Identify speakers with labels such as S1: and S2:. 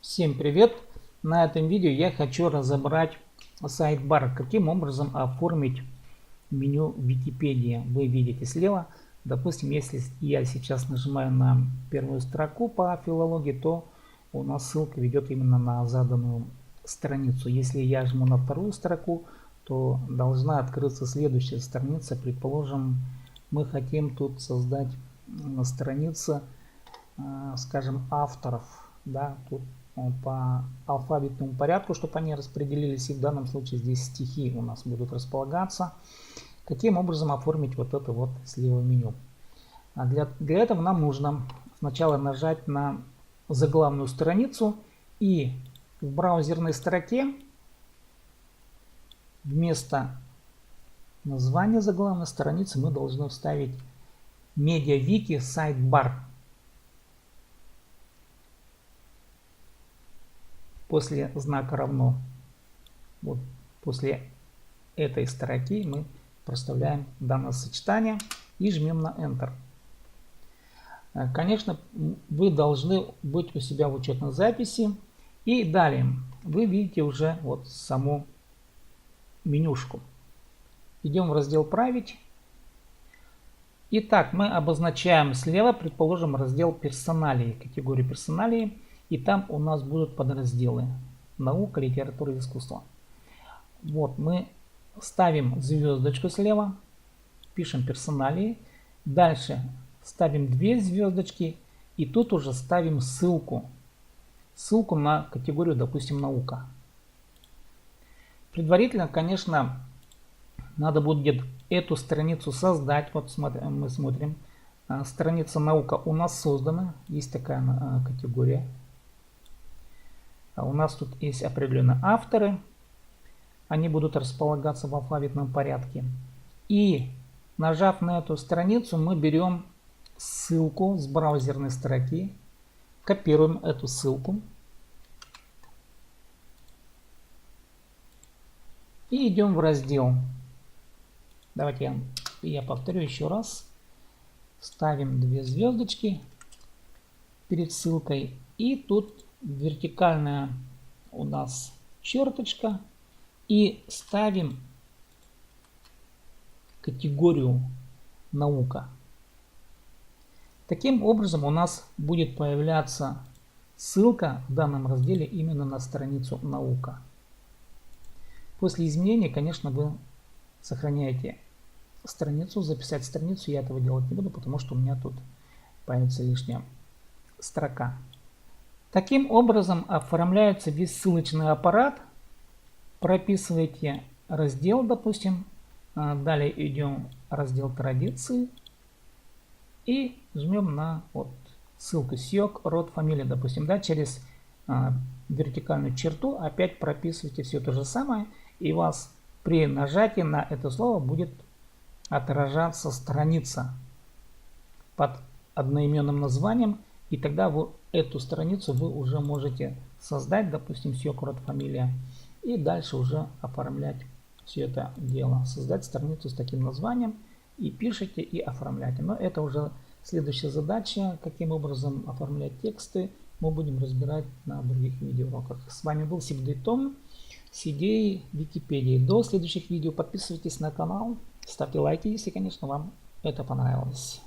S1: Всем привет! На этом видео я хочу разобрать сайдбар, каким образом оформить меню Википедии. Вы видите слева, допустим, если я сейчас нажимаю на первую строку по филологии, то у нас ссылка ведет именно на заданную страницу. Если я жму на вторую строку, то должна открыться следующая страница. Предположим, мы хотим тут создать на странице, скажем, авторов, да, тут по алфавитному порядку, чтобы они распределились, и в данном случае здесь стихи у нас будут располагаться. Каким образом оформить вот это вот слева меню? Для этого нам нужно сначала нажать на заглавную страницу, и в браузерной строке вместо названия заглавной страницы мы должны вставить MediaWiki Sidebar. После знака равно, вот после этой строки мы проставляем данное сочетание и жмем на Enter. Конечно, вы должны быть у себя в учетной записи. И далее вы видите уже вот саму менюшку. Идем в раздел «Править». Итак, мы обозначаем слева, предположим, раздел «Персоналии», категорию «Персоналии». И там у нас будут подразделы: наука, литература и искусство. Вот мы ставим звездочку слева, пишем персоналии. Дальше ставим 2 звездочки. И тут уже ставим ссылку на категорию, допустим, наука. Предварительно, конечно, надо будет эту страницу создать. Вот мы смотрим. Страница наука у нас создана. Есть такая категория. У нас тут есть определенные авторы. Они будут располагаться в алфавитном порядке. И нажав на эту страницу, мы берем ссылку с браузерной строки. Копируем эту ссылку. И идем в раздел. Давайте я повторю еще раз. Ставим 2 звездочки перед ссылкой. И тут вертикальная у нас черточка. И ставим категорию наука. Таким образом у нас будет появляться ссылка в данном разделе именно на страницу наука. После изменения, конечно, вы сохраняете страницу. Записать страницу я этого делать не буду, потому что у меня тут появится лишняя строка. Таким образом оформляется весь ссылочный аппарат. Прописываете раздел, допустим. Далее идем в раздел традиции. И жмем на вот ссылку сёк, род, фамилия, допустим. Да, через вертикальную черту опять прописываете все то же самое. И у вас при нажатии на это слово будет отражаться страница под одноименным названием. И тогда эту страницу вы уже можете создать, допустим, сёк, род, фамилия. И дальше уже оформлять все это дело. Создать страницу с таким названием. И пишите, и оформляйте. Но это уже следующая задача. Каким образом оформлять тексты, мы будем разбирать на других видеоуроках. С вами был Сибдей Том с идеей Википедии. До следующих видео. Подписывайтесь на канал. Ставьте лайки, если, конечно, вам это понравилось.